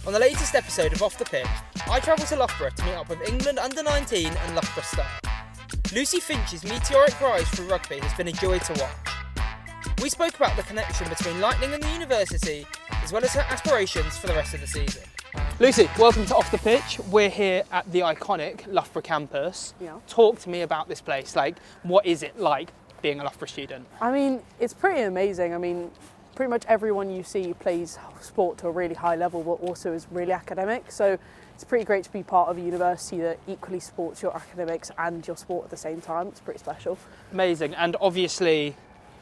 On the latest episode of Off the Pitch, I travel to Loughborough to meet up with England under-19 and Loughborough star. Lucy Finch's meteoric rise through rugby has been a joy to watch. We spoke about the connection between Lightning and the university, as well as her aspirations for the rest of the season. Lucy, welcome to Off the Pitch. We're here at the iconic Loughborough campus. Yeah. Talk to me about this place. Like, what is it like being a Loughborough student? I mean, it's pretty amazing. I mean, pretty much everyone you see plays sport to a really high level, but also is really academic. So it's pretty great to be part of a university that equally supports your academics and your sport at the same time. It's pretty special. Amazing. And obviously,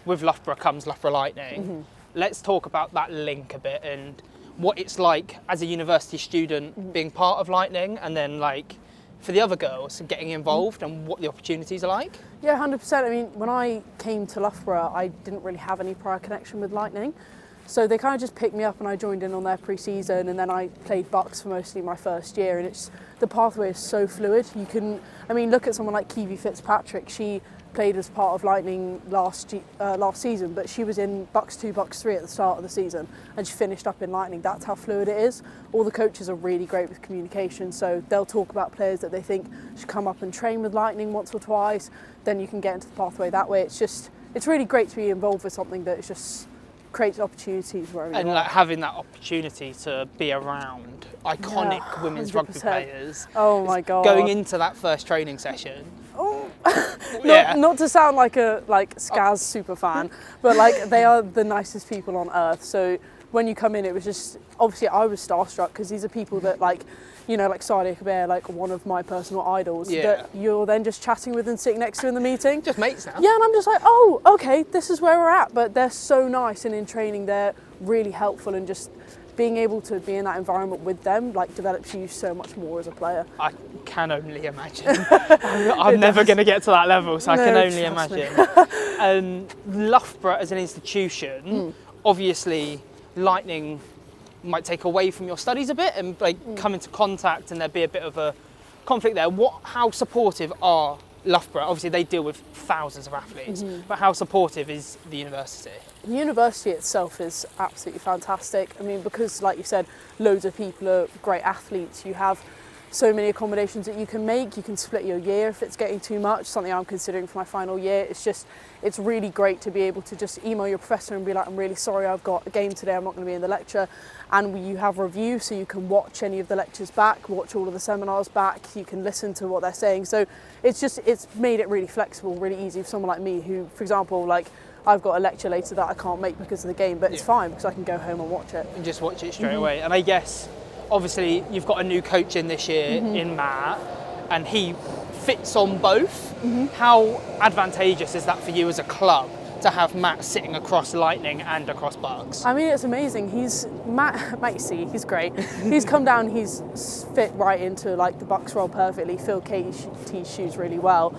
with Loughborough comes Loughborough Lightning. Mm-hmm. Let's talk about that link a bit and what it's like as a university student being part of Lightning, and then like for the other girls getting involved and what the opportunities are like. Yeah, 100%. I mean, when I came to Loughborough, I didn't really have any prior connection with Lightning. So they kind of just picked me up and I joined in on their pre-season, and then I played BUCS for mostly my first year, and the pathway is so fluid. You can, I mean, look at someone like Kiwi Fitzpatrick. She played as part of Lightning last season, but she was in BUCS 2, BUCS 3 at the start of the season, and she finished up in Lightning. That's how fluid it is. All the coaches are really great with communication, so they'll talk about players that they think should come up and train with Lightning once or twice. Then you can get into the pathway that way. It's really great to be involved with something that just creates opportunities wherever you are. And like having that opportunity to be around iconic women's 100%. rugby players. Oh my God. Going into that first training session. Oh. Yeah. Not to sound like a Skaz super fan, but like they are the nicest people on earth. So when you come in, it was just, obviously I was starstruck because these are people that like Sadia Kabir, like one of my personal idols, that you're then just chatting with and sitting next to in the meeting. Just mates now. Yeah, and I'm just like, oh, okay, this is where we're at. But they're so nice, and in training they're really helpful, and just being able to be in that environment with them like develops you so much more as a player. I can only imagine. I'm never going to get to that level, so I can only imagine. Loughborough as an institution, obviously Lightning might take away from your studies a bit and like come into contact, and there'd be a bit of a conflict there. How supportive are Loughborough? Obviously they deal with thousands of athletes, but how supportive is the university? The university itself is absolutely fantastic. I mean, because like you said, loads of people are great athletes. You have so many accommodations that you can make. You can split your year if it's getting too much, something I'm considering for my final year. It's really great to be able to just email your professor and be like, I'm really sorry, I've got a game today, I'm not going to be in the lecture. And you have review, so you can watch any of the lectures back, watch all of the seminars back, you can listen to what they're saying. So it's made it really flexible, really easy for someone like me who, for example, like I've got a lecture later that I can't make because of the game, but it's fine because I can go home and watch it. And just watch it straight away. And I guess, obviously, you've got a new coach in this year in Matt, and he fits on both. How advantageous is that for you as a club to have Matt sitting across Lightning and across BUCS? I mean, it's amazing. He's great. He's come down, he's fit right into like the BUCS role perfectly, filled Katie's shoes really well.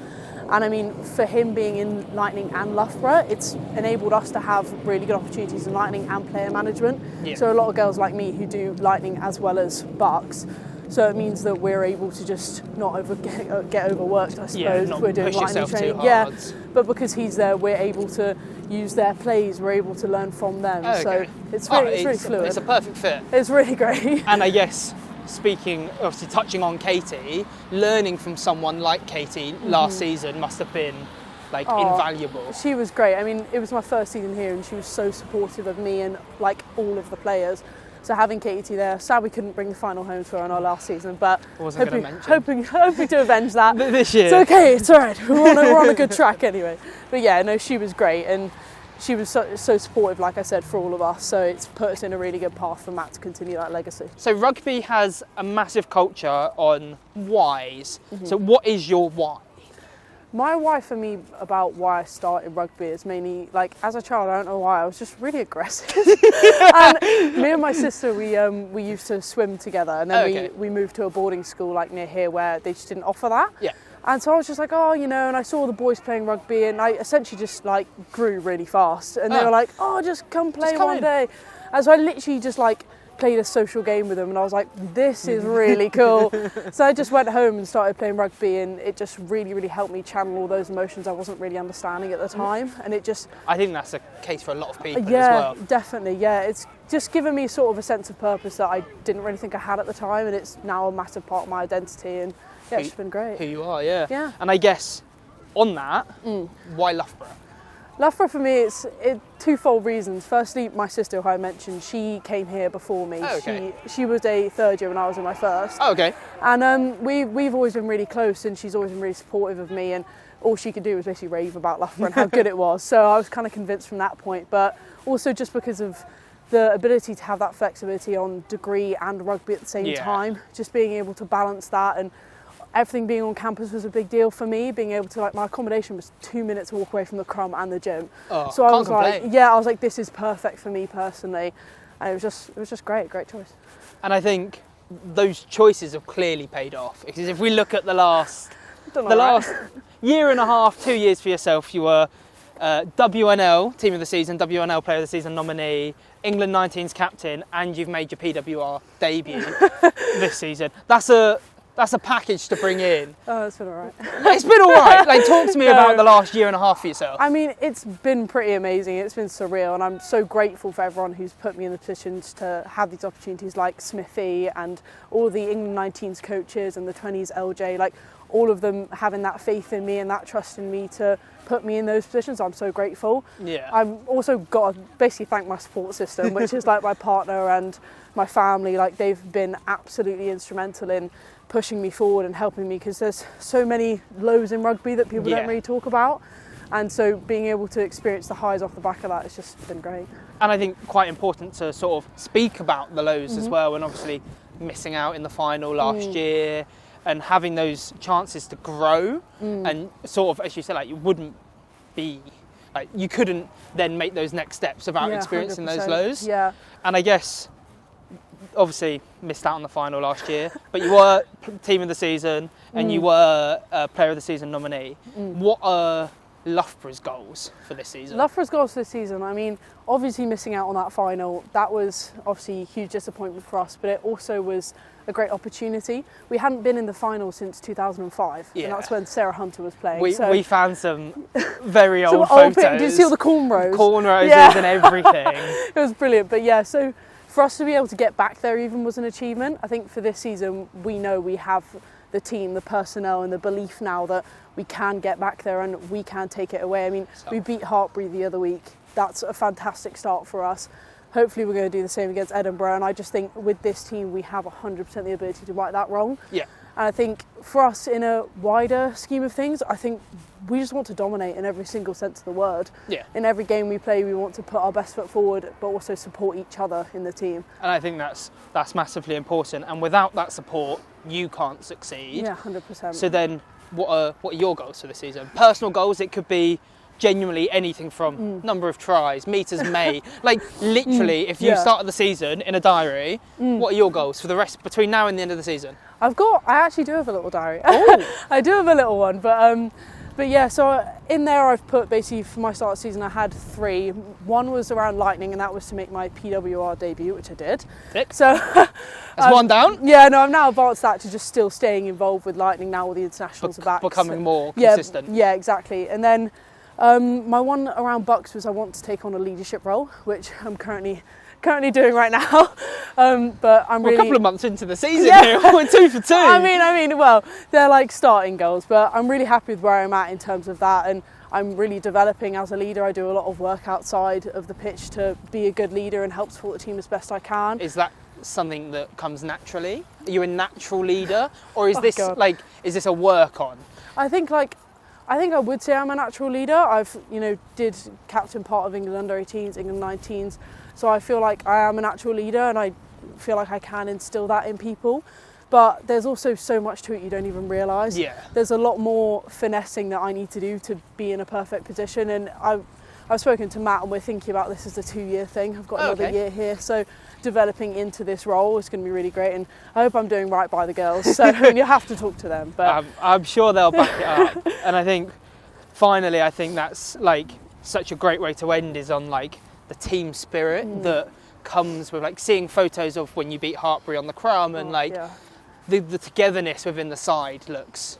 And I mean, for him being in Lightning and Loughborough, it's enabled us to have really good opportunities in Lightning and player management. Yeah. So a lot of girls like me who do Lightning as well as BUCS. So it means that we're able to just not get overworked, I suppose. Not we're doing push Lightning yourself training. too hard. But because he's there, we're able to use their plays. We're able to learn from them. Okay. So it's really fluid. It's a perfect fit. It's really great. And I guess, obviously touching on Katie, learning from someone like Katie last season must have been like invaluable. She was great. I mean, it was my first season here, and she was so supportive of me and like all of the players. So having Katie there, sad we couldn't bring the final home to her in our last season, but hoping to avenge that this year. It's okay, it's all right. We're on a good track anyway. But yeah, no, she was great, and she was so supportive, like I said, for all of us. So it's put us in a really good path for Matt to continue that legacy. So rugby has a massive culture on whys. So what is your why? My why for me about why I started rugby is mainly, like, as a child, I don't know why, I was just really aggressive. And me and my sister, we used to swim together, and then we moved to a boarding school like near here where they just didn't offer that. Yeah. And so I was just like, and I saw the boys playing rugby, and I essentially just like grew really fast. And they were like, just come play one day. And so I literally just like played a social game with them, and I was like, this is really cool. So I just went home and started playing rugby, and it just really, really helped me channel all those emotions I wasn't really understanding at the time. And it just... I think that's the case for a lot of people as yeah, well. definitely, yeah. It's just given me sort of a sense of purpose that I didn't really think I had at the time, and it's now a massive part of my identity, and yeah, it's been great. Who you are, yeah. Yeah. And I guess on that, why Loughborough? Loughborough for me, it's twofold reasons. Firstly, my sister, who I mentioned, she came here before me. Oh, okay. She was a third year when I was in my first. Oh, okay. And we've always been really close, and she's always been really supportive of me, and all she could do was basically rave about Loughborough and how good it was. So I was kind of convinced from that point, but also just because of the ability to have that flexibility on degree and rugby at the same time, just being able to balance that, and everything being on campus was a big deal for me. Being able to, like, my accommodation was 2 minutes walk away from the Crum and the gym. Oh, so I was complain. like, I was like, this is perfect for me personally. And it was just great choice. And I think those choices have clearly paid off, because if we look at the last year and a half, 2 years for yourself, you were WNL Team of the Season, WNL Player of the Season nominee, England 19's captain, and you've made your PWR debut this season. That's a package to bring in. Oh, it's been all right. It's been all right. Like, talk to me about the last year and a half for yourself. I mean, it's been pretty amazing. It's been surreal, and I'm so grateful for everyone who's put me in the positions to have these opportunities, like Smithy and all the England 19's coaches and the 20s LJ, like all of them having that faith in me and that trust in me to put me in those positions. I'm so grateful. Yeah. I've also got to basically thank my support system, which is like my partner and my family. Like, they've been absolutely instrumental in pushing me forward and helping me, because there's so many lows in rugby that people don't really talk about, and so being able to experience the highs off the back of that has just been great. And I think quite important to sort of speak about the lows as well, and obviously missing out in the final last year and having those chances to grow and sort of, as you said, like, you wouldn't be like, you couldn't then make those next steps without experiencing 100%. those lows. Yeah. And I guess obviously missed out on the final last year, but you were Team of the Season and you were Player of the Season nominee. What are Loughborough's goals for this season? Loughborough's goals for this season, I mean, obviously missing out on that final, that was obviously a huge disappointment for us, but it also was a great opportunity. We hadn't been in the final since 2005, and that's when Sarah Hunter was playing. We found some very old photos. Did you see all the cornrows? Cornrows and everything. It was brilliant, but yeah, so for us to be able to get back there even was an achievement. I think for this season, we know we have the team, the personnel, and the belief now that we can get back there and we can take it away. I mean, we beat Hartbury the other week. That's a fantastic start for us. Hopefully we're going to do the same against Edinburgh, and I just think with this team we have 100% the ability to right that wrong. Yeah. And I think for us, in a wider scheme of things, I think we just want to dominate in every single sense of the word. Yeah. In every game we play, we want to put our best foot forward, but also support each other in the team. And I think that's massively important. And without that support, you can't succeed. Yeah, 100%. So then, what are your goals for the season? Personal goals. It could be genuinely anything from number of tries, meters made. Like, literally, if you started the season in a diary, what are your goals for the rest between now and the end of the season? I actually do have a little diary. I do have a little one, but yeah, so in there I've put, basically for my start of the season I had 3. One was around Lightning, and that was to make my PWR debut, which I did. So that's one down. Yeah, no, I've now advanced that to just still staying involved with Lightning now all the internationals are back. Becoming more consistent. Yeah, exactly. And then my one around BUCS was I want to take on a leadership role, which I'm currently doing right now. But we're a couple of months into the season here. We're 2 for 2. I mean, well, they're like starting goals, but I'm really happy with where I'm at in terms of that, and I'm really developing as a leader. I do a lot of work outside of the pitch to be a good leader and help support the team as best I can. Is that something that comes naturally? Are you a natural leader, or is this a work on? I think I would say I'm a natural leader. I've, did captain part of England under-18s, England 19s. So I feel like I am a natural leader, and I feel like I can instill that in people. But there's also so much to it you don't even realise. Yeah. There's a lot more finessing that I need to do to be in a perfect position. And I've spoken to Matt, and we're thinking about this as a 2-year thing. I've got another year here. So developing into this role is going to be really great, and I hope I'm doing right by the girls. So you have to talk to them. But I'm sure they'll back it up. And I think finally, that's like such a great way to end, is on like the team spirit that comes with like seeing photos of when you beat Hartbury on the Crumb and like the togetherness within the side looks.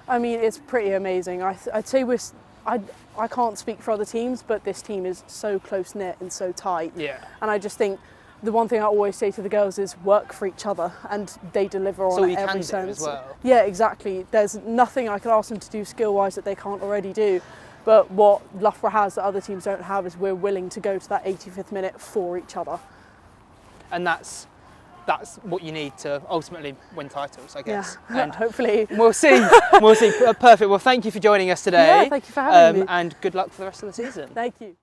I mean, it's pretty amazing. I'd say I can't speak for other teams, but this team is so close knit and so tight. Yeah. And I just think the one thing I always say to the girls is work for each other, and they deliver on every sense. As well. Yeah, exactly. There's nothing I can ask them to do skill-wise that they can't already do. But what Loughborough has that other teams don't have is we're willing to go to that 85th minute for each other. And that's what you need to ultimately win titles, I guess. Yeah, and hopefully. We'll see. We'll see. Perfect. Well, thank you for joining us today. Yeah, thank you for having me. And good luck for the rest of the season. Thank you.